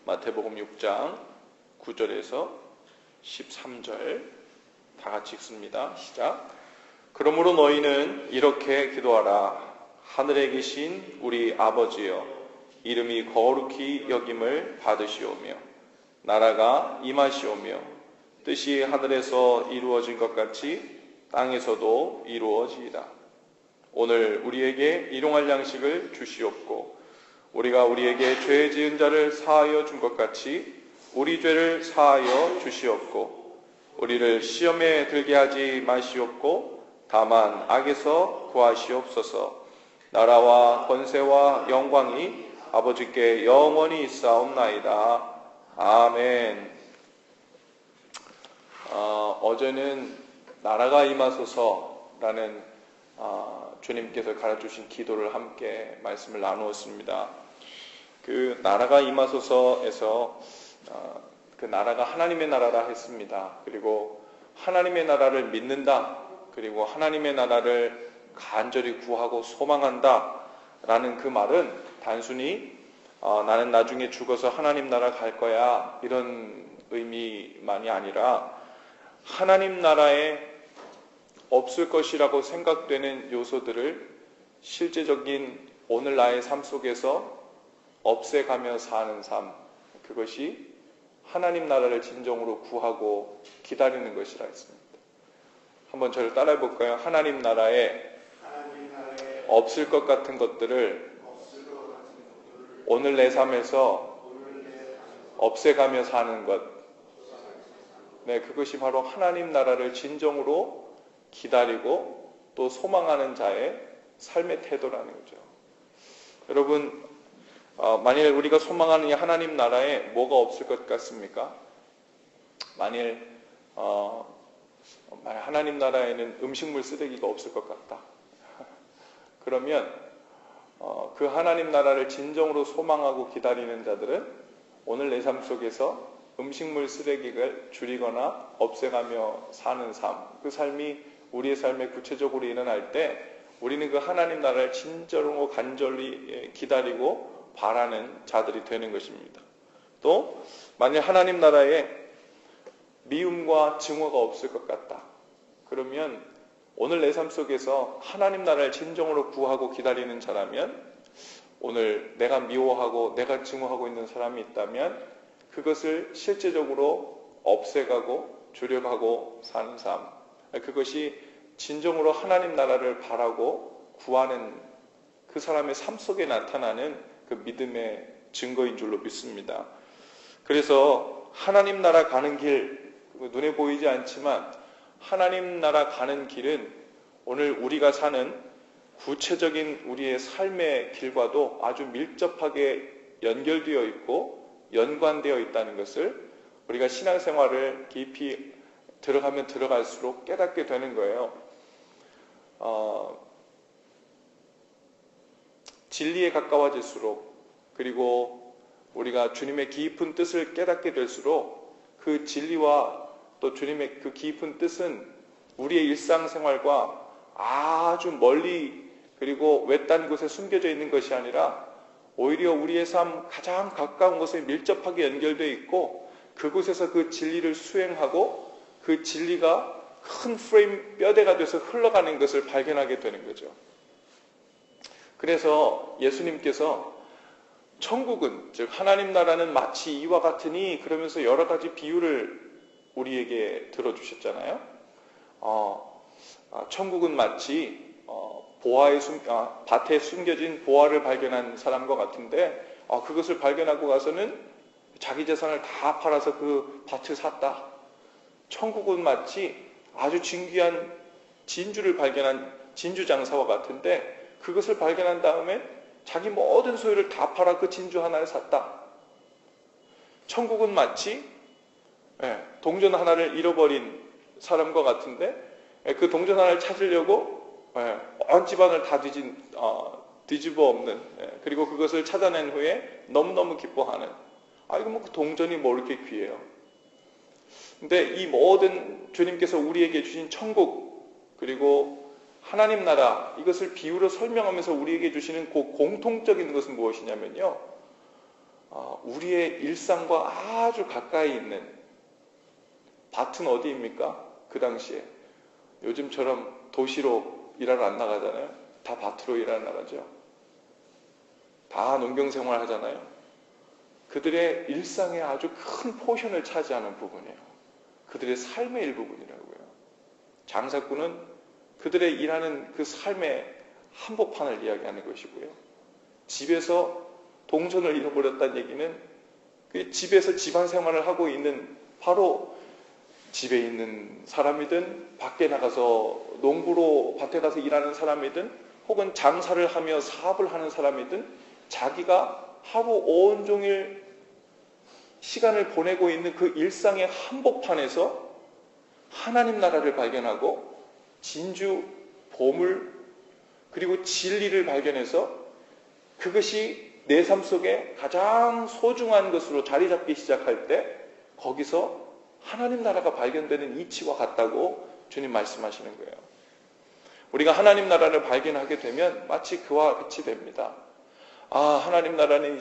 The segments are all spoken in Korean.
마태복음 6장 9절에서 13절 다 같이 읽습니다. 시작. 그러므로 너희는 이렇게 기도하라. 하늘에 계신 우리 아버지여, 이름이 거룩히 여김을 받으시오며 나라가 임하시오며 뜻이 하늘에서 이루어진 것 같이 땅에서도 이루어지이다. 오늘 우리에게 일용할 양식을 주시옵고 우리가 우리에게 죄 지은 자를 사하여 준 것 같이 우리 죄를 사하여 주시옵고 우리를 시험에 들게 하지 마시옵고 다만 악에서 구하시옵소서. 나라와 권세와 영광이 아버지께 영원히 있사옵나이다. 아멘. 어제는 나라가 임하소서라는 주님께서 가르쳐주신 기도를 함께 말씀을 나누었습니다. 그 나라가 임하소서에서 그 나라가 하나님의 나라라 했습니다. 그리고 하나님의 나라를 믿는다. 그리고 하나님의 나라를 간절히 구하고 소망한다. 라는 그 말은 단순히 나는 나중에 죽어서 하나님 나라 갈 거야. 이런 의미만이 아니라 하나님 나라에 없을 것이라고 생각되는 요소들을 실제적인 오늘 나의 삶 속에서 없애가며 사는 삶, 그것이 하나님 나라를 진정으로 구하고 기다리는 것이라 했습니다. 한번 저를 따라해 볼까요? 하나님 나라에 없을 것 같은 것들을 오늘 내 삶에서 없애가며 사는 것, 네, 그것이 바로 하나님 나라를 진정으로 기다리고 또 소망하는 자의 삶의 태도라는 거죠. 여러분, 만일 우리가 소망하는 이 하나님 나라에 뭐가 없을 것 같습니까? 만일 하나님 나라에는 음식물 쓰레기가 없을 것 같다. 그러면 그 하나님 나라를 진정으로 소망하고 기다리는 자들은 오늘 내 삶 속에서 음식물 쓰레기를 줄이거나 없애가며 사는 삶, 그 삶이 우리의 삶에 구체적으로 일어날 때 우리는 그 하나님 나라를 진정으로 간절히 기다리고 바라는 자들이 되는 것입니다. 또 만일 하나님 나라에 미움과 증오가 없을 것 같다. 그러면 오늘 내 삶 속에서 하나님 나라를 진정으로 구하고 기다리는 자라면 오늘 내가 미워하고 내가 증오하고 있는 사람이 있다면 그것을 실제적으로 없애가고 줄여가고 사는 삶, 그것이 진정으로 하나님 나라를 바라고 구하는 그 사람의 삶 속에 나타나는 그 믿음의 증거인 줄로 믿습니다. 그래서 하나님 나라 가는 길, 눈에 보이지 않지만 하나님 나라 가는 길은 오늘 우리가 사는 구체적인 우리의 삶의 길과도 아주 밀접하게 연결되어 있고 연관되어 있다는 것을 우리가 신앙생활을 깊이 들어가면 들어갈수록 깨닫게 되는 거예요. 진리에 가까워질수록 그리고 우리가 주님의 깊은 뜻을 깨닫게 될수록 그 진리와 또 주님의 그 깊은 뜻은 우리의 일상생활과 아주 멀리 그리고 외딴 곳에 숨겨져 있는 것이 아니라 오히려 우리의 삶 가장 가까운 곳에 밀접하게 연결되어 있고 그곳에서 그 진리를 수행하고 그 진리가 큰 프레임 뼈대가 돼서 흘러가는 것을 발견하게 되는 거죠. 그래서 예수님께서 천국은, 즉 하나님 나라는 마치 이와 같으니 그러면서 여러 가지 비유를 우리에게 들어주셨잖아요. 천국은 마치 밭에 숨겨진 보화를 발견한 사람과 같은데 그것을 발견하고 가서는 자기 재산을 다 팔아서 그 밭을 샀다. 천국은 마치 아주 진귀한 진주를 발견한 진주 장사와 같은데 그것을 발견한 다음에 자기 모든 소유를 다 팔아 그 진주 하나를 샀다. 천국은 마치 동전 하나를 잃어버린 사람과 같은데 그 동전 하나를 찾으려고 온 집안을 다 뒤집어 엎는 그리고 그것을 찾아낸 후에 너무너무 기뻐하는 이거 뭐 그 동전이 뭐 이렇게 귀해요. 근데 이 모든 주님께서 우리에게 주신 천국 그리고 하나님 나라 이것을 비유로 설명하면서 우리에게 주시는 그 공통적인 것은 무엇이냐면요. 우리의 일상과 아주 가까이 있는 밭은 어디입니까? 그 당시에 요즘처럼 도시로 일하러 안 나가잖아요. 다 밭으로 일하러 나가죠. 다 농경생활 하잖아요. 그들의 일상의 아주 큰 포션을 차지하는 부분이에요. 그들의 삶의 일부분이라고요. 장사꾼은 그들의 일하는 그 삶의 한복판을 이야기하는 것이고요. 집에서 동선을 잃어버렸다는 얘기는 그 집에서 집안 생활을 하고 있는 바로 집에 있는 사람이든 밖에 나가서 농부로 밭에 가서 일하는 사람이든 혹은 장사를 하며 사업을 하는 사람이든 자기가 하루 온종일 시간을 보내고 있는 그 일상의 한복판에서 하나님 나라를 발견하고 진주, 보물, 그리고 진리를 발견해서 그것이 내 삶 속에 가장 소중한 것으로 자리 잡기 시작할 때 거기서 하나님 나라가 발견되는 이치와 같다고 주님 말씀하시는 거예요. 우리가 하나님 나라를 발견하게 되면 마치 그와 같이 됩니다. 하나님 나라는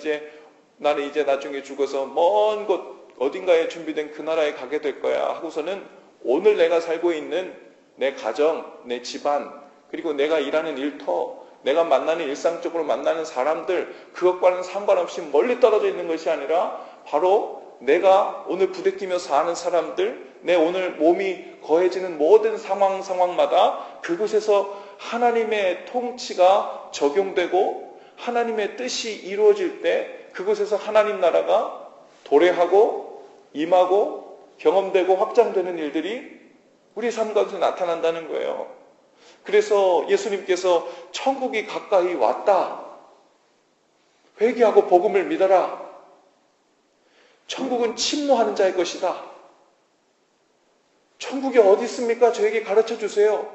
나는 이제 나중에 죽어서 먼 곳 어딘가에 준비된 그 나라에 가게 될 거야 하고서는 오늘 내가 살고 있는 내 가정, 내 집안, 그리고 내가 일하는 일터, 내가 만나는 일상적으로 만나는 사람들, 그것과는 상관없이 멀리 떨어져 있는 것이 아니라 바로 내가 오늘 부대끼며 사는 사람들, 내 오늘 몸이 거해지는 모든 상황마다 그곳에서 하나님의 통치가 적용되고 하나님의 뜻이 이루어질 때 그곳에서 하나님 나라가 도래하고 임하고 경험되고 확장되는 일들이 우리 삶 가운데 나타난다는 거예요. 그래서 예수님께서 천국이 가까이 왔다. 회개하고 복음을 믿어라. 천국은 침노하는 자의 것이다. 천국이 어디 있습니까? 저에게 가르쳐 주세요.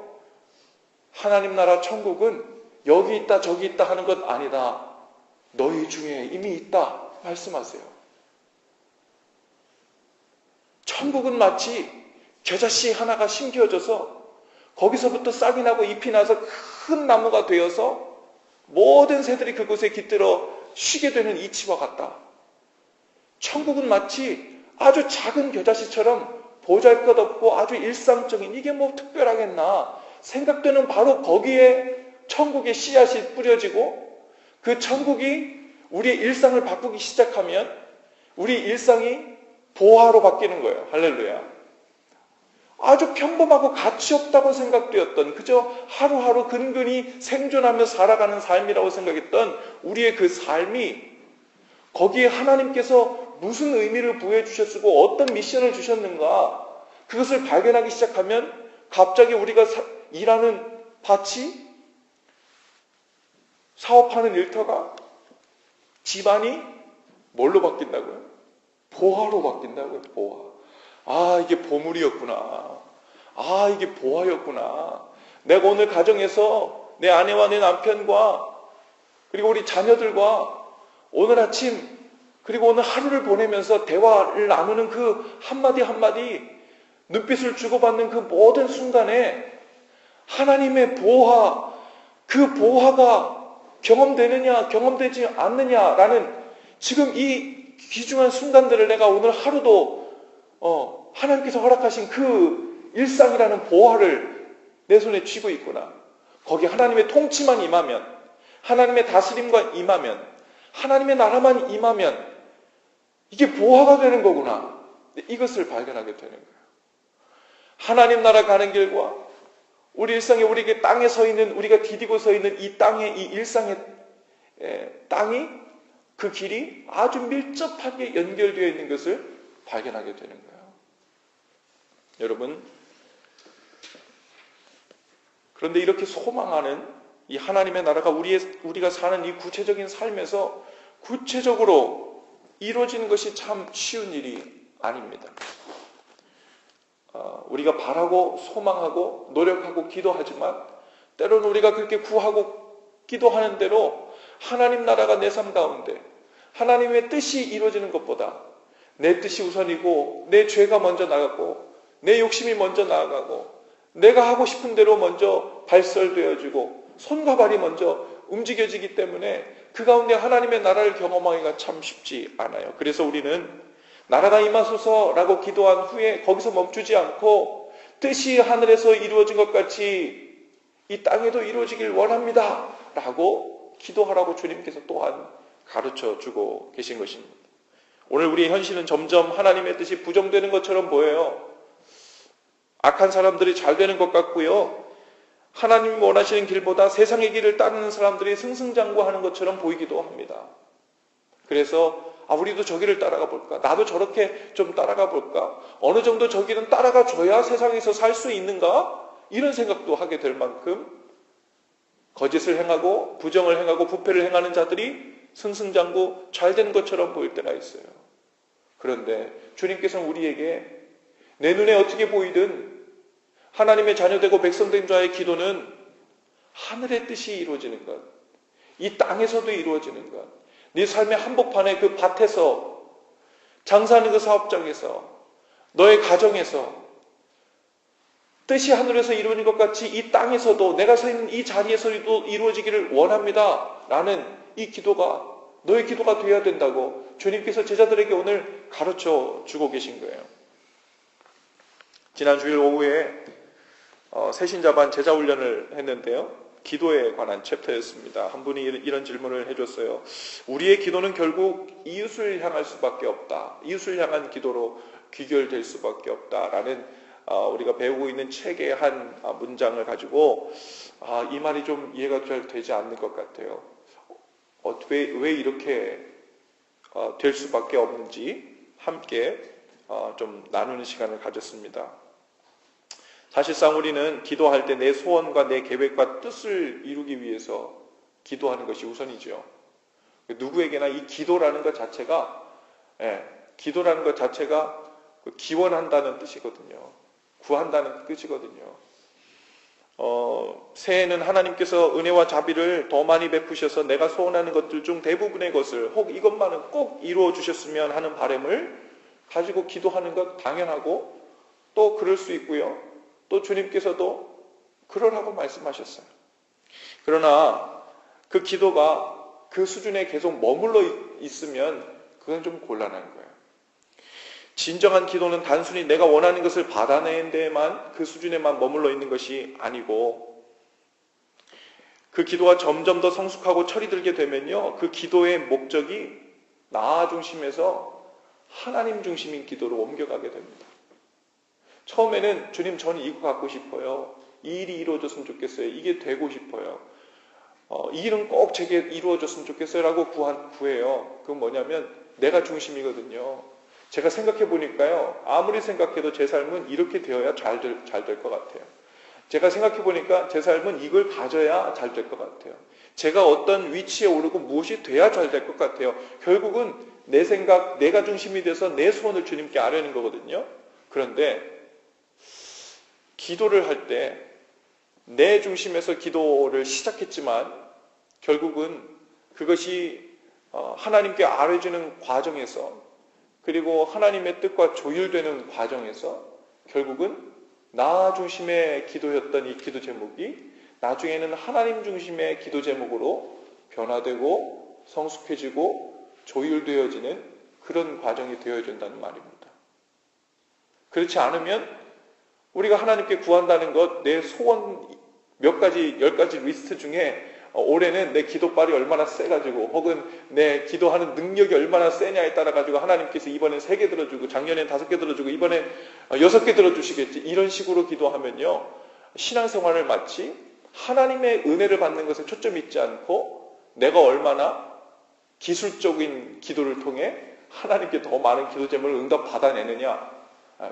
하나님 나라 천국은 여기 있다 저기 있다 하는 것 아니다. 너희 중에 이미 있다. 말씀하세요. 천국은 마치 겨자씨 하나가 심겨져서 거기서부터 싹이 나고 잎이 나서 큰 나무가 되어서 모든 새들이 그곳에 깃들어 쉬게 되는 이치와 같다. 천국은 마치 아주 작은 겨자씨처럼 보잘것없고 아주 일상적인 이게 뭐 특별하겠나 생각되는 바로 거기에 천국의 씨앗이 뿌려지고 그 천국이 우리의 일상을 바꾸기 시작하면 우리 일상이 보화로 바뀌는 거예요. 할렐루야. 아주 평범하고 가치 없다고 생각되었던 그저 하루하루 근근히 생존하며 살아가는 삶이라고 생각했던 우리의 그 삶이 거기에 하나님께서 무슨 의미를 부여해 주셨고 어떤 미션을 주셨는가 그것을 발견하기 시작하면 갑자기 우리가 일하는 밭이 사업하는 일터가 집안이 뭘로 바뀐다고요? 보화로 바뀐다고요. 보화. 이게 보물이었구나. 이게 보화였구나. 내가 오늘 가정에서 내 아내와 내 남편과 그리고 우리 자녀들과 오늘 아침 그리고 오늘 하루를 보내면서 대화를 나누는 그 한마디 한마디 눈빛을 주고받는 그 모든 순간에 하나님의 보화, 그 보화가 경험되느냐 경험되지 않느냐라는 지금 이 귀중한 순간들을 내가 오늘 하루도 하나님께서 허락하신 그 일상이라는 보화를 내 손에 쥐고 있구나. 거기 하나님의 통치만 임하면, 하나님의 다스림과 임하면, 하나님의 나라만 임하면 이게 보화가 되는 거구나. 이것을 발견하게 되는 거예요. 하나님 나라 가는 길과 우리 일상에 우리에게 땅에 서 있는 우리가 디디고 서 있는 이 땅의 이 일상의 땅이 그 길이 아주 밀접하게 연결되어 있는 것을 발견하게 되는 거예요. 여러분, 그런데 이렇게 소망하는 이 하나님의 나라가 우리가 사는 이 구체적인 삶에서 구체적으로 이루어지는 것이 참 쉬운 일이 아닙니다. 우리가 바라고 소망하고 노력하고 기도하지만 때로는 우리가 그렇게 구하고 기도하는 대로 하나님 나라가 내 삶 가운데 하나님의 뜻이 이루어지는 것보다 내 뜻이 우선이고 내 죄가 먼저 나가고 내 욕심이 먼저 나아가고 내가 하고 싶은 대로 먼저 발설되어지고 손과 발이 먼저 움직여지기 때문에 그 가운데 하나님의 나라를 경험하기가 참 쉽지 않아요. 그래서 우리는 나라가 임하소서라고 기도한 후에 거기서 멈추지 않고 뜻이 하늘에서 이루어진 것 같이 이 땅에도 이루어지길 원합니다 라고 기도하라고 주님께서 또한 가르쳐주고 계신 것입니다. 오늘 우리의 현실은 점점 하나님의 뜻이 부정되는 것처럼 보여요. 악한 사람들이 잘 되는 것 같고요. 하나님이 원하시는 길보다 세상의 길을 따르는 사람들이 승승장구하는 것처럼 보이기도 합니다. 그래서 우리도 저 길을 따라가 볼까? 나도 저렇게 좀 따라가 볼까? 어느 정도 저 길은 따라가 줘야 세상에서 살 수 있는가? 이런 생각도 하게 될 만큼 거짓을 행하고 부정을 행하고 부패를 행하는 자들이 승승장구 잘 되는 것처럼 보일 때가 있어요. 그런데 주님께서는 우리에게 내 눈에 어떻게 보이든 하나님의 자녀되고 백성된 자의 기도는 하늘의 뜻이 이루어지는 것, 이 땅에서도 이루어지는 것, 네 삶의 한복판에 그 밭에서, 장사하는 그 사업장에서, 너의 가정에서 뜻이 하늘에서 이루어진 것 같이 이 땅에서도 내가 서 있는 이 자리에서도 이루어지기를 원합니다 라는 이 기도가 너의 기도가 되어야 된다고 주님께서 제자들에게 오늘 가르쳐 주고 계신 거예요. 지난 주일 오후에 새신자반 제자훈련을 했는데요. 기도에 관한 챕터였습니다. 한 분이 이런 질문을 해줬어요. 우리의 기도는 결국 이웃을 향할 수밖에 없다. 이웃을 향한 기도로 귀결될 수밖에 없다라는 우리가 배우고 있는 책의 한 문장을 가지고 이 말이 좀 이해가 잘 되지 않는 것 같아요. 왜 이렇게 될 수밖에 없는지 함께 좀 나누는 시간을 가졌습니다. 사실상 우리는 기도할 때 내 소원과 내 계획과 뜻을 이루기 위해서 기도하는 것이 우선이죠. 누구에게나 이 기도라는 것 자체가 기원한다는 뜻이거든요. 구한다는 뜻이거든요. 새해에는 하나님께서 은혜와 자비를 더 많이 베푸셔서 내가 소원하는 것들 중 대부분의 것을 혹 이것만은 꼭 이루어 주셨으면 하는 바람을 가지고 기도하는 것 당연하고 또 그럴 수 있고요. 또 주님께서도 그러라고 말씀하셨어요. 그러나 그 기도가 그 수준에 계속 머물러 있으면 그건 좀 곤란한 거예요. 진정한 기도는 단순히 내가 원하는 것을 받아내는 데에만 그 수준에만 머물러 있는 것이 아니고 그 기도가 점점 더 성숙하고 철이 들게 되면요. 그 기도의 목적이 나 중심에서 하나님 중심인 기도로 옮겨가게 됩니다. 처음에는 주님 저는 이거 갖고 싶어요. 이 일이 이루어졌으면 좋겠어요. 이게 되고 싶어요. 이 일은 꼭 제게 이루어졌으면 좋겠어요 라고 구해요. 그건 뭐냐면 내가 중심이거든요. 제가 생각해 보니까요. 아무리 생각해도 제 삶은 이렇게 되어야 잘 될 것 같아요. 제가 생각해 보니까 제 삶은 이걸 가져야 잘 될 것 같아요. 제가 어떤 위치에 오르고 무엇이 돼야 잘 될 것 같아요. 결국은 내 생각, 내가 중심이 돼서 내 소원을 주님께 아뢰는 거거든요. 그런데 기도를 할 때 내 중심에서 기도를 시작했지만 결국은 그것이 하나님께 아뢰지는 과정에서 그리고 하나님의 뜻과 조율되는 과정에서 결국은 나 중심의 기도였던 이 기도 제목이 나중에는 하나님 중심의 기도 제목으로 변화되고 성숙해지고 조율되어지는 그런 과정이 되어진다는 말입니다. 그렇지 않으면 우리가 하나님께 구한다는 것, 내 소원 몇 가지, 10가지 리스트 중에 올해는 내 기도발이 얼마나 세가지고 혹은 내 기도하는 능력이 얼마나 세냐에 따라가지고 하나님께서 이번엔 3개 들어주고 작년엔 5개 들어주고 이번엔 6개 들어주시겠지. 이런 식으로 기도하면요. 신앙생활을 마치 하나님의 은혜를 받는 것에 초점이 있지 않고 내가 얼마나 기술적인 기도를 통해 하나님께 더 많은 기도 제목을 응답 받아내느냐.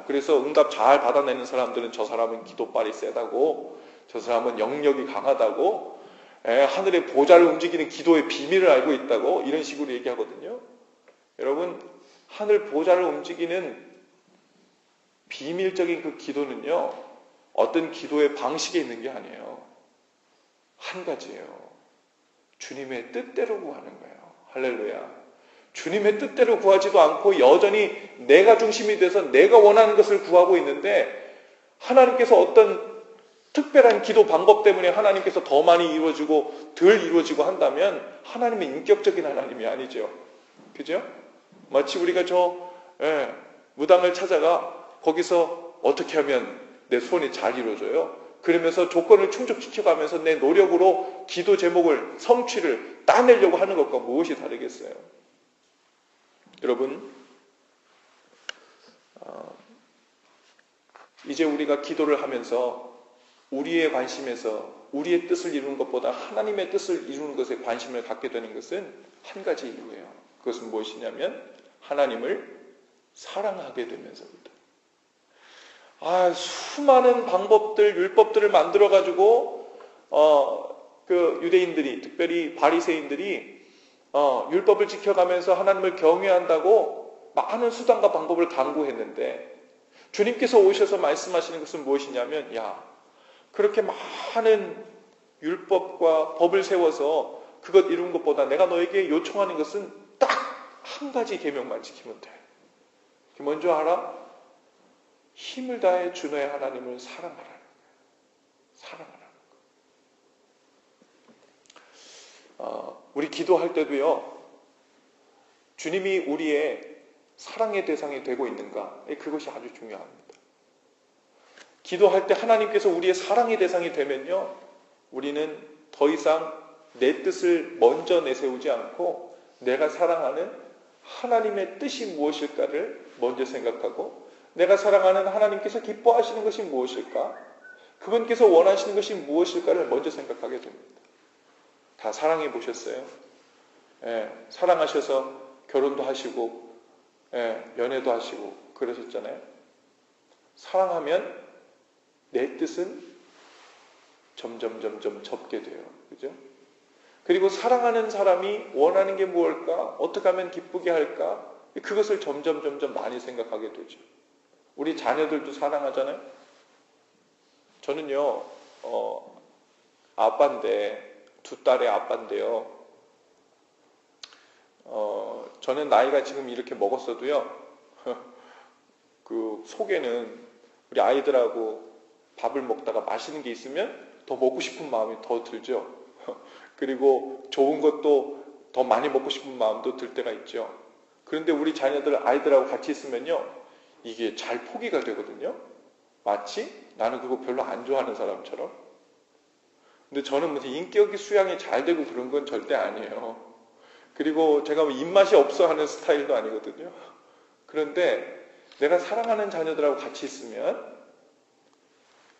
그래서 응답 잘 받아내는 사람들은 저 사람은 기도발이 세다고 저 사람은 영역이 강하다고 하늘의 보좌를 움직이는 기도의 비밀을 알고 있다고 이런 식으로 얘기하거든요. 여러분 하늘 보좌를 움직이는 비밀적인 그 기도는요. 어떤 기도의 방식에 있는 게 아니에요. 한 가지예요. 주님의 뜻대로 구하는 거예요. 할렐루야. 주님의 뜻대로 구하지도 않고 여전히 내가 중심이 돼서 내가 원하는 것을 구하고 있는데 하나님께서 어떤 특별한 기도 방법 때문에 하나님께서 더 많이 이루어지고 덜 이루어지고 한다면 하나님의 인격적인 하나님이 아니죠. 그죠? 마치 우리가 무당을 찾아가 거기서 어떻게 하면 내 소원이 잘 이루어져요? 그러면서 조건을 충족시켜가면서 내 노력으로 기도 제목을, 성취를 따내려고 하는 것과 무엇이 다르겠어요? 여러분, 이제 우리가 기도를 하면서 우리의 관심에서 우리의 뜻을 이루는 것보다 하나님의 뜻을 이루는 것에 관심을 갖게 되는 것은 한 가지 이유예요. 그것은 무엇이냐면 하나님을 사랑하게 되면서부터. 수많은 방법들, 율법들을 만들어가지고 그 유대인들이, 특별히 바리새인들이 율법을 지켜가면서 하나님을 경외한다고 많은 수단과 방법을 강구했는데 주님께서 오셔서 말씀하시는 것은 무엇이냐면 그렇게 많은 율법과 법을 세워서 그것 이룬 것보다 내가 너에게 요청하는 것은 딱 한 가지 계명만 지키면 돼. 먼저 알아? 힘을 다해 주 너의 하나님을 사랑하라는 거예요. 사랑하라는 거예요. 우리 기도할 때도요, 주님이 우리의 사랑의 대상이 되고 있는가? 그것이 아주 중요합니다. 기도할 때 하나님께서 우리의 사랑의 대상이 되면요, 우리는 더 이상 내 뜻을 먼저 내세우지 않고 내가 사랑하는 하나님의 뜻이 무엇일까를 먼저 생각하고 내가 사랑하는 하나님께서 기뻐하시는 것이 무엇일까? 그분께서 원하시는 것이 무엇일까를 먼저 생각하게 됩니다. 다 사랑해 보셨어요? 사랑하셔서 결혼도 하시고 연애도 하시고 그러셨잖아요. 사랑하면 내 뜻은 점점 접게 돼요. 그죠? 그리고 사랑하는 사람이 원하는 게 무엇일까? 어떻게 하면 기쁘게 할까? 그것을 점점 많이 생각하게 되죠. 우리 자녀들도 사랑하잖아요. 저는요, 아빠인데, 두 딸의 아빠인데요. 저는 나이가 지금 이렇게 먹었어도요, 그 속에는 우리 아이들하고 밥을 먹다가 맛있는 게 있으면 더 먹고 싶은 마음이 더 들죠. 그리고 좋은 것도 더 많이 먹고 싶은 마음도 들 때가 있죠. 그런데 우리 자녀들, 아이들하고 같이 있으면요, 이게 잘 포기가 되거든요. 마치 나는 그거 별로 안 좋아하는 사람처럼. 근데 저는 무슨 인격이 수양이 잘 되고 그런 건 절대 아니에요. 그리고 제가 입맛이 없어 하는 스타일도 아니거든요. 그런데 내가 사랑하는 자녀들하고 같이 있으면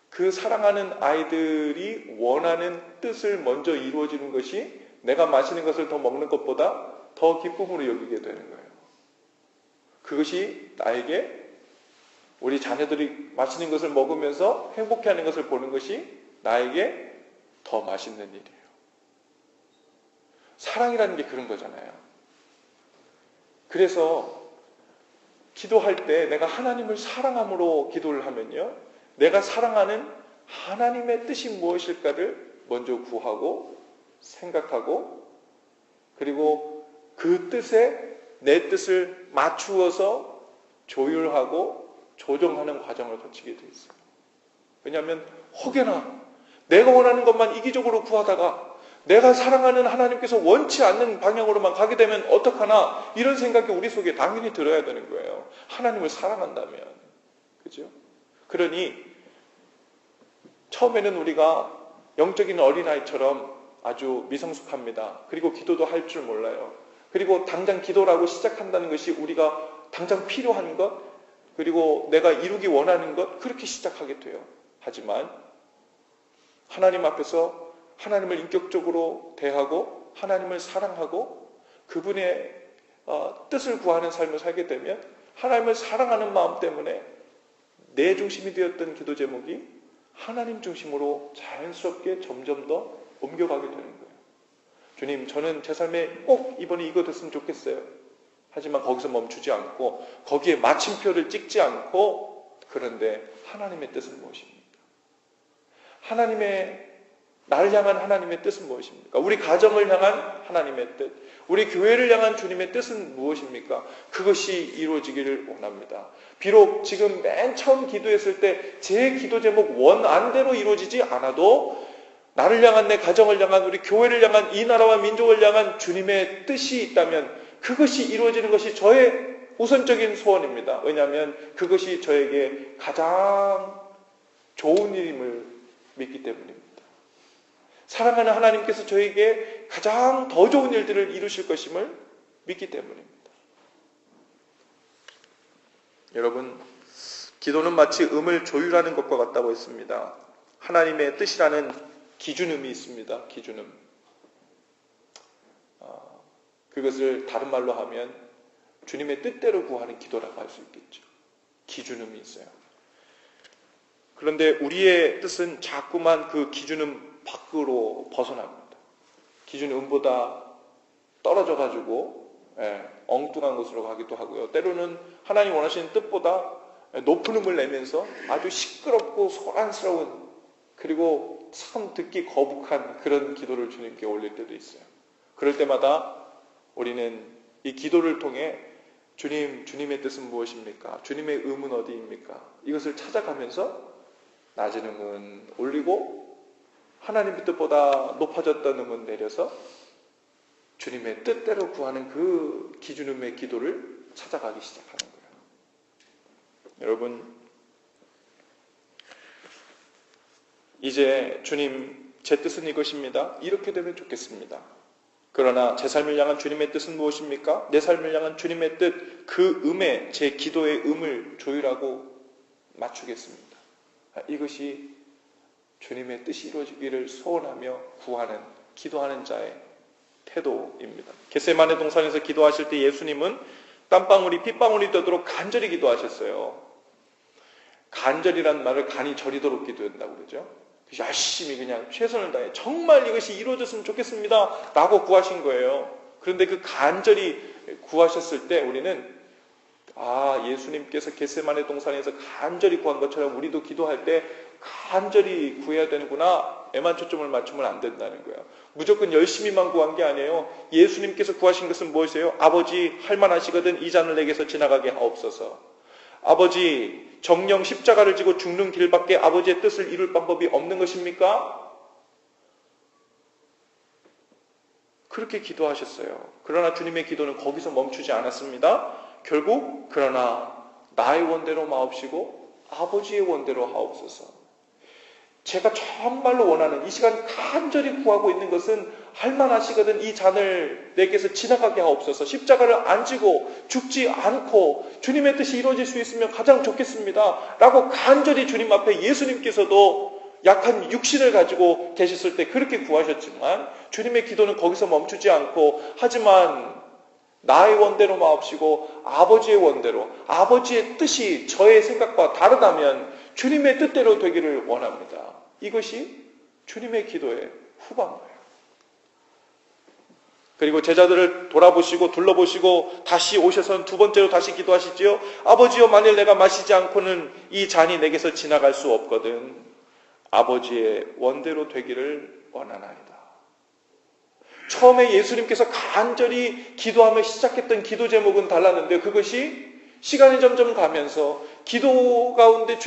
그 사랑하는 아이들이 원하는 뜻을 먼저 이루어지는 것이 내가 마시는 것을 더 먹는 것보다 더 기쁨으로 여기게 되는 거예요. 그것이 나에게 우리 자녀들이 맛있는 것을 먹으면서 행복해하는 것을 보는 것이 나에게 더 맛있는 일이에요. 사랑이라는 게 그런 거잖아요. 그래서 기도할 때 내가 하나님을 사랑함으로 기도를 하면요, 내가 사랑하는 하나님의 뜻이 무엇일까를 먼저 구하고 생각하고 그리고 그 뜻에 내 뜻을 맞추어서 조율하고 조정하는 과정을 거치게 되어 있어요. 왜냐하면 혹여나 내가 원하는 것만 이기적으로 구하다가 내가 사랑하는 하나님께서 원치 않는 방향으로만 가게 되면 어떡하나 이런 생각이 우리 속에 당연히 들어야 되는 거예요. 하나님을 사랑한다면. 그죠? 그러니 처음에는 우리가 영적인 어린아이처럼 아주 미성숙합니다. 그리고 기도도 할 줄 몰라요. 그리고 당장 기도라고 시작한다는 것이 우리가 당장 필요한 것, 그리고 내가 이루기 원하는 것, 그렇게 시작하게 돼요. 하지만 하나님 앞에서 하나님을 인격적으로 대하고 하나님을 사랑하고 그분의 뜻을 구하는 삶을 살게 되면 하나님을 사랑하는 마음 때문에 내 중심이 되었던 기도 제목이 하나님 중심으로 자연스럽게 점점 더 옮겨가게 되는 거예요. 주님, 저는 제 삶에 꼭 이번에 이거 됐으면 좋겠어요. 하지만 거기서 멈추지 않고 거기에 마침표를 찍지 않고 그런데 하나님의 뜻은 무엇입니까? 나를 향한 하나님의 뜻은 무엇입니까? 우리 가정을 향한 하나님의 뜻, 우리 교회를 향한 주님의 뜻은 무엇입니까? 그것이 이루어지기를 원합니다. 비록 지금 맨 처음 기도했을 때 제 기도 제목 원안대로 이루어지지 않아도 나를 향한, 내 가정을 향한, 우리 교회를 향한, 이 나라와 민족을 향한 주님의 뜻이 있다면 그것이 이루어지는 것이 저의 우선적인 소원입니다. 왜냐하면 그것이 저에게 가장 좋은 일임을 믿기 때문입니다. 사랑하는 하나님께서 저에게 가장 더 좋은 일들을 이루실 것임을 믿기 때문입니다. 여러분, 기도는 마치 음을 조율하는 것과 같다고 했습니다. 하나님의 뜻이라는 기준음이 있습니다. 기준음. 그것을 다른 말로 하면 주님의 뜻대로 구하는 기도라고 할 수 있겠죠. 기준음이 있어요. 그런데 우리의 뜻은 자꾸만 그 기준음 밖으로 벗어납니다. 기준음보다 떨어져가지고 엉뚱한 곳으로 가기도 하고요. 때로는 하나님 원하시는 뜻보다 높은 음을 내면서 아주 시끄럽고 소란스러운, 그리고 참 듣기 거북한 그런 기도를 주님께 올릴 때도 있어요. 그럴 때마다 우리는 이 기도를 통해 주님의 뜻은 무엇입니까? 주님의 음은 어디입니까? 이것을 찾아가면서 낮은 음은 올리고 하나님의 뜻보다 높아졌던 음은 내려서 주님의 뜻대로 구하는 그 기준음의 기도를 찾아가기 시작하는 거예요. 여러분, 이제 주님, 제 뜻은 이것입니다. 이렇게 되면 좋겠습니다. 그러나 제 삶을 향한 주님의 뜻은 무엇입니까? 내 삶을 향한 주님의 뜻, 그 음에 제 기도의 음을 조율하고 맞추겠습니다. 이것이 주님의 뜻이 이루어지기를 소원하며 구하는, 기도하는 자의 태도입니다. 겟세마네 동산에서 기도하실 때 예수님은 땀방울이 핏방울이 되도록 간절히 기도하셨어요. 간절이란 말을 간이 저리도록 기도한다고 그러죠. 열심히 그냥 최선을 다해 정말 이것이 이루어졌으면 좋겠습니다 라고 구하신 거예요. 그런데 그 간절히 구하셨을 때 우리는 예수님께서 겟세마네 동산에서 간절히 구한 것처럼 우리도 기도할 때 간절히 구해야 되는구나, 에만 초점을 맞추면 안 된다는 거예요. 무조건 열심히만 구한 게 아니에요. 예수님께서 구하신 것은 무엇이에요? 아버지, 할만하시거든 이 잔을 내게서 지나가게 하옵소서. 아버지, 정령 십자가를 지고 죽는 길밖에 아버지의 뜻을 이룰 방법이 없는 것입니까? 그렇게 기도하셨어요. 그러나 주님의 기도는 거기서 멈추지 않았습니다. 결국 그러나 나의 원대로 마옵시고 아버지의 원대로 하옵소서. 제가 정말로 원하는, 이 시간 간절히 구하고 있는 것은 할만하시거든 이 잔을 내게서 지나가게 하옵소서. 십자가를 안 지고 죽지 않고 주님의 뜻이 이루어질 수 있으면 가장 좋겠습니다 라고 간절히 주님 앞에 예수님께서도 약한 육신을 가지고 계셨을 때 그렇게 구하셨지만 주님의 기도는 거기서 멈추지 않고, 하지만 나의 원대로 마옵시고 아버지의 원대로, 아버지의 뜻이 저의 생각과 다르다면 주님의 뜻대로 되기를 원합니다. 이것이 주님의 기도의 후반부예요. 그리고 제자들을 돌아보시고 둘러보시고 다시 오셔서는 두 번째로 다시 기도하시지요. 아버지여, 만일 내가 마시지 않고는 이 잔이 내게서 지나갈 수 없거든 아버지의 원대로 되기를 원하나이다. 처음에 예수님께서 간절히 기도하며 시작했던 기도 제목은 달랐는데 그것이 시간이 점점 가면서 기도 가운데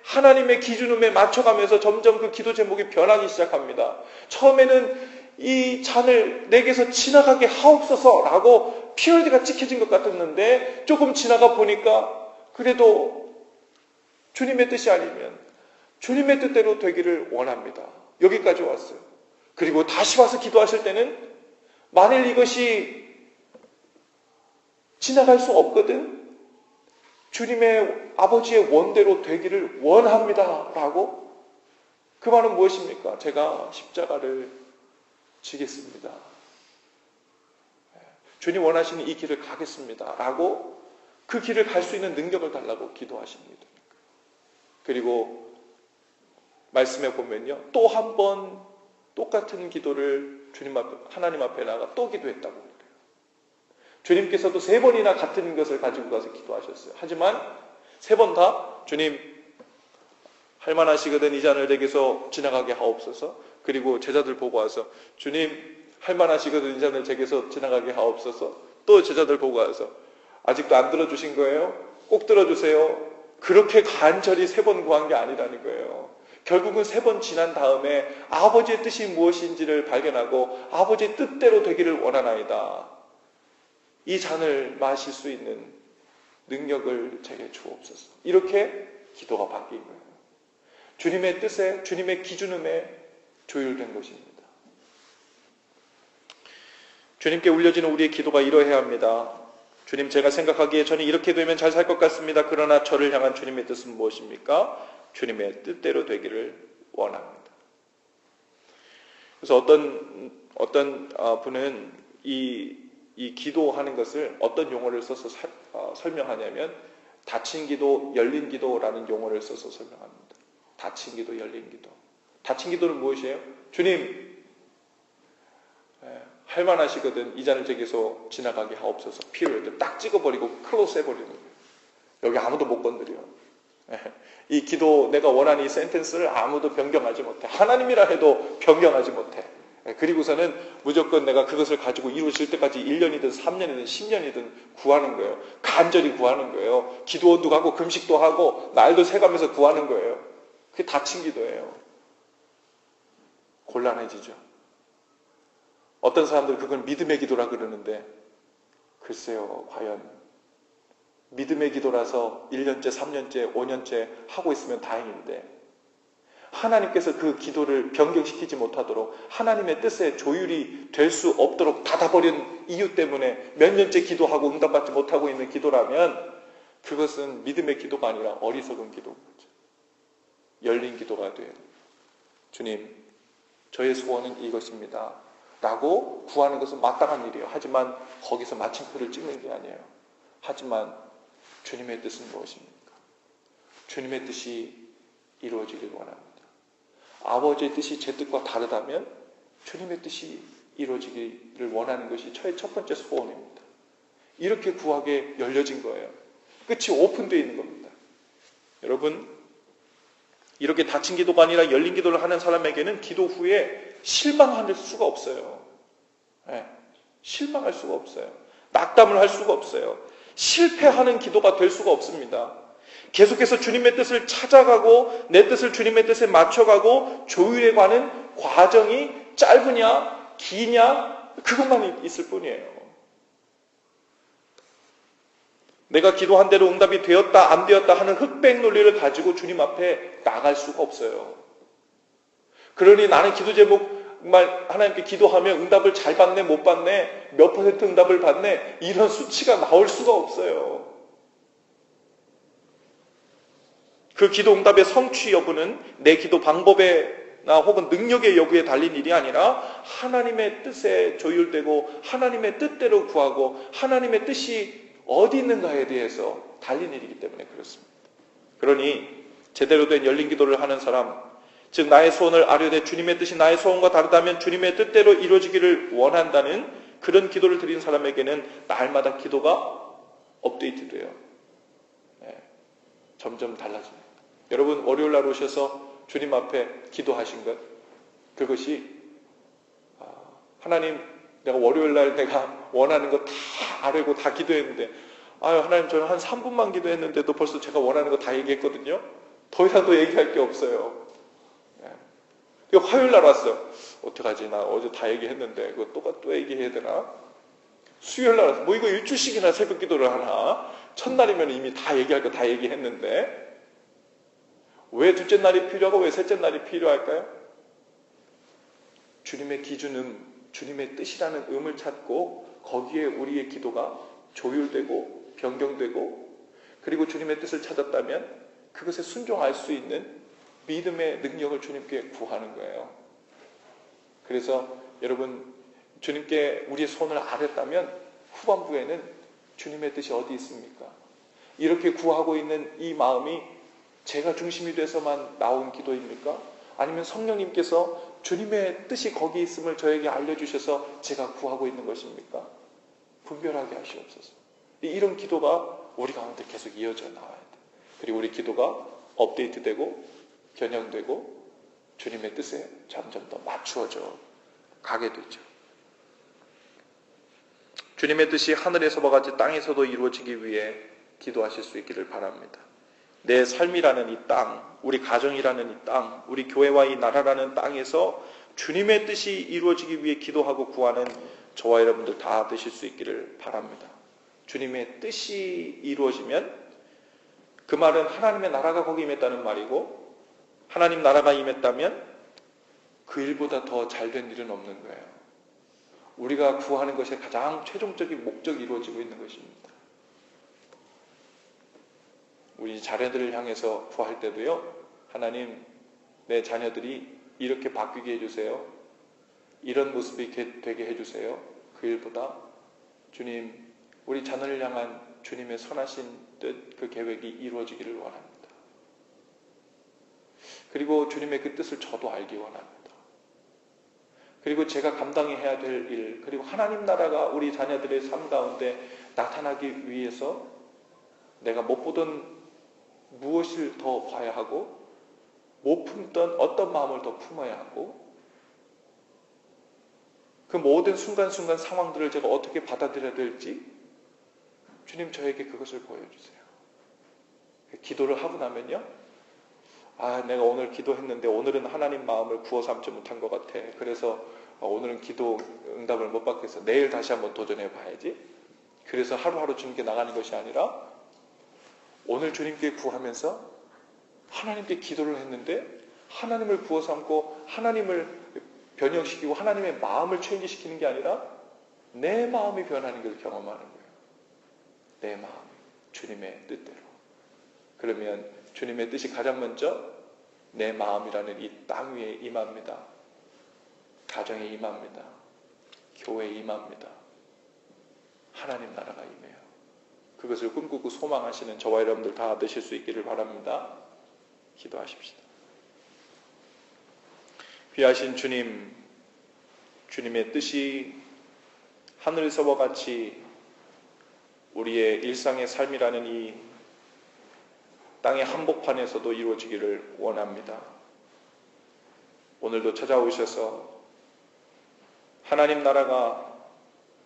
하나님의 기준음에 맞춰가면서 점점 그 기도 제목이 변하기 시작합니다. 처음에는 이 잔을 내게서 지나가게 하옵소서라고 피어디가 찍혀진 것 같았는데 조금 지나가 보니까 그래도 주님의 뜻이 아니면 주님의 뜻대로 되기를 원합니다. 여기까지 왔어요. 그리고 다시 와서 기도하실 때는 만일 이것이 지나갈 수 없거든 주님의 아버지의 원대로 되기를 원합니다 라고. 그 말은 무엇입니까? 제가 십자가를 지겠습니다. 주님 원하시는 이 길을 가겠습니다 라고 그 길을 갈 수 있는 능력을 달라고 기도하십니다. 그리고 말씀에 보면요, 또 한 번 똑같은 기도를 하나님 앞에 나가 또 기도했다고 그래요. 주님께서도 3번이나 같은 것을 가지고 가서 기도하셨어요. 하지만 3번 다 주님 할만하시거든 이 잔을 내게서 지나가게 하옵소서. 그리고 제자들 보고 와서 주님 할만하시거든 이 잔을 제게서 지나가게 하옵소서. 또 제자들 보고 와서 아직도 안 들어주신 거예요? 꼭 들어주세요. 그렇게 간절히 3번 구한 게 아니라는 거예요. 결국은 3번 지난 다음에 아버지의 뜻이 무엇인지를 발견하고 아버지의 뜻대로 되기를 원하나이다. 이 잔을 마실 수 있는 능력을 제게 주옵소서. 이렇게 기도가 바뀐 거예요. 주님의 뜻에, 주님의 기준음에 조율된 것입니다. 주님께 울려지는 우리의 기도가 이러해야 합니다. 주님, 제가 생각하기에 저는 이렇게 되면 잘 살 것 같습니다. 그러나 저를 향한 주님의 뜻은 무엇입니까? 주님의 뜻대로 되기를 원합니다. 그래서 어떤 분은 이 기도하는 것을 어떤 용어를 써서 설명하냐면 닫힌 기도, 열린 기도라는 용어를 써서 설명합니다. 닫힌 기도, 열린 기도. 닫힌 기도는 무엇이에요? 주님, 할만하시거든 이 잔을 제게서 지나가게 하옵소서. 피를 딱 찍어버리고 클로스 해버리는 거예요. 여기 아무도 못 건드려. 이 기도, 내가 원하는 이 센텐스를 아무도 변경하지 못해. 하나님이라 해도 변경하지 못해. 그리고서는 무조건 내가 그것을 가지고 이루어질 때까지 1년이든 3년이든 10년이든 구하는 거예요. 간절히 구하는 거예요. 기도원도 가고 금식도 하고 날도 새가면서 구하는 거예요. 그게 닫힌 기도예요. 곤란해지죠. 어떤 사람들은 그걸 믿음의 기도라 그러는데 글쎄요, 과연 믿음의 기도라서 1년째, 3년째, 5년째 하고 있으면 다행인데 하나님께서 그 기도를 변경시키지 못하도록 하나님의 뜻에 조율이 될 수 없도록 닫아버린 이유 때문에 몇 년째 기도하고 응답받지 못하고 있는 기도라면 그것은 믿음의 기도가 아니라 어리석은 기도인 거죠. 열린 기도가 돼요. 주님, 저의 소원은 이것입니다. 라고 구하는 것은 마땅한 일이에요. 하지만 거기서 마침표를 찍는 게 아니에요. 하지만 주님의 뜻은 무엇입니까? 주님의 뜻이 이루어지길 원합니다. 아버지의 뜻이 제 뜻과 다르다면 주님의 뜻이 이루어지기를 원하는 것이 저의 첫 번째 소원입니다. 이렇게 구하게 열려진 거예요. 끝이 오픈되어 있는 겁니다. 여러분, 이렇게 닫힌 기도가 아니라 열린 기도를 하는 사람에게는 기도 후에 실망할 수가 없어요. 실망할 수가 없어요. 낙담을 할 수가 없어요. 실패하는 기도가 될 수가 없습니다. 계속해서 주님의 뜻을 찾아가고 내 뜻을 주님의 뜻에 맞춰가고 조율해가는 과정이 짧으냐 기냐 그것만 있을 뿐이에요. 내가 기도한 대로 응답이 되었다 안 되었다 하는 흑백 논리를 가지고 주님 앞에 나갈 수가 없어요. 그러니 나는 기도 제목 정말 하나님께 기도하면 응답을 잘 받네 못 받네 몇 % 응답을 받네 이런 수치가 나올 수가 없어요. 그 기도 응답의 성취 여부는 내 기도 방법에나 혹은 능력의 여부에 달린 일이 아니라 하나님의 뜻에 조율되고 하나님의 뜻대로 구하고 하나님의 뜻이 어디 있는가에 대해서 달린 일이기 때문에 그렇습니다. 그러니 제대로 된 열린 기도를 하는 사람, 즉 나의 소원을 아뢰되 주님의 뜻이 나의 소원과 다르다면 주님의 뜻대로 이루어지기를 원한다는 그런 기도를 드린 사람에게는 날마다 기도가 업데이트돼요. 점점 달라집니다. 여러분 월요일 날 오셔서 주님 앞에 기도하신 것, 그것이 하나님 내가 월요일 날 내가 원하는 거 다 아뢰고 다 기도했는데 하나님 저는 한 3분만 기도했는데도 벌써 제가 원하는 거 다 얘기했거든요. 더 이상 더 얘기할 게 없어요. 화요일 날 왔어요. 어떡하지? 나 어제 다 얘기했는데 그거 또 얘기해야 되나? 수요일 날 왔어요. 뭐 이거 일주씩이나 새벽 기도를 하나? 첫날이면 이미 다 얘기할 거 다 얘기했는데 왜 둘째 날이 필요하고 왜 셋째 날이 필요할까요? 주님의 기준음, 주님의 뜻이라는 음을 찾고 거기에 우리의 기도가 조율되고 변경되고 그리고 주님의 뜻을 찾았다면 그것에 순종할 수 있는 믿음의 능력을 주님께 구하는 거예요. 그래서 여러분 주님께 우리의 손을 아뢰었다면 후반부에는 주님의 뜻이 어디 있습니까? 이렇게 구하고 있는 이 마음이 제가 중심이 돼서만 나온 기도입니까? 아니면 성령님께서 주님의 뜻이 거기 있음을 저에게 알려주셔서 제가 구하고 있는 것입니까? 분별하게 하시옵소서. 이런 기도가 우리 가운데 계속 이어져 나와야 돼요. 그리고 우리 기도가 업데이트되고 변형되고 주님의 뜻에 점점 더 맞추어져 가게 되죠. 주님의 뜻이 하늘에서와 같이 땅에서도 이루어지기 위해 기도하실 수 있기를 바랍니다. 내 삶이라는 이 땅, 우리 가정이라는 이 땅, 우리 교회와 이 나라라는 땅에서 주님의 뜻이 이루어지기 위해 기도하고 구하는 저와 여러분들 다 되실 수 있기를 바랍니다. 주님의 뜻이 이루어지면 그 말은 하나님의 나라가 거기 임했다는 말이고, 하나님 나라가 임했다면 그 일보다 더 잘된 일은 없는 거예요. 우리가 구하는 것의 가장 최종적인 목적이 이루어지고 있는 것입니다. 우리 자녀들을 향해서 구할 때도요, 하나님, 내 자녀들이 이렇게 바뀌게 해주세요. 이런 모습이 되게 해주세요. 그 일보다 주님, 우리 자녀를 향한 주님의 선하신 뜻, 그 계획이 이루어지기를 원합니다. 그리고 주님의 그 뜻을 저도 알기 원합니다. 그리고 제가 감당해야 될 일, 그리고 하나님 나라가 우리 자녀들의 삶 가운데 나타나기 위해서 내가 못 보던 무엇을 더 봐야 하고, 못 품던 어떤 마음을 더 품어야 하고, 그 모든 순간순간 상황들을 제가 어떻게 받아들여야 될지 주님 저에게 그것을 보여주세요. 기도를 하고 나면요, 내가 오늘 기도했는데 오늘은 하나님 마음을 구워 삼지 못한 것 같아. 그래서 오늘은 기도 응답을 못 받겠어. 내일 다시 한번 도전해 봐야지. 그래서 하루하루 주님께 나가는 것이 아니라 오늘 주님께 구하면서 하나님께 기도를 했는데 하나님을 구워 삼고 하나님을 변형시키고 하나님의 마음을 체인지시키는 게 아니라 내 마음이 변하는 걸 경험하는 거예요. 내 마음, 주님의 뜻대로. 그러면 주님의 뜻이 가장 먼저 내 마음이라는 이 땅 위에 임합니다. 가정에 임합니다. 교회에 임합니다. 하나님 나라가 임해요. 그것을 꿈꾸고 소망하시는 저와 여러분들 다 되실 수 있기를 바랍니다. 기도하십시다. 귀하신 주님, 주님의 뜻이 하늘에서와 같이 우리의 일상의 삶이라는 이 땅의 한복판에서도 이루어지기를 원합니다. 오늘도 찾아오셔서 하나님 나라가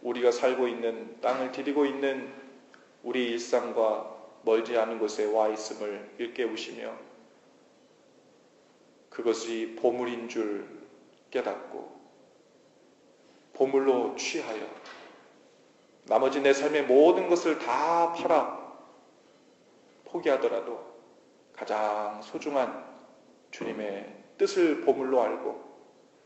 우리가 살고 있는 땅을 디디고 있는 우리 일상과 멀지 않은 곳에 와 있음을 일깨우시며 그것이 보물인 줄 깨닫고 보물로 취하여 나머지 내 삶의 모든 것을 다 팔아 포기하더라도 가장 소중한 주님의 뜻을 보물로 알고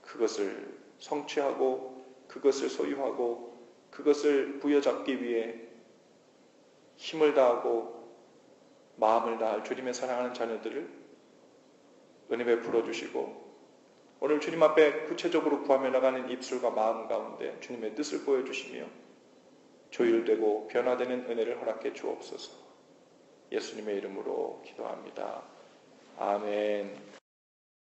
그것을 성취하고 그것을 소유하고 그것을 부여잡기 위해 힘을 다하고 마음을 다할 주님의 사랑하는 자녀들을 은혜 베풀어 주시고 오늘 주님 앞에 구체적으로 구하며 나가는 입술과 마음 가운데 주님의 뜻을 보여주시며 조율되고 변화되는 은혜를 허락해 주옵소서. 예수님의 이름으로 기도합니다. 아멘.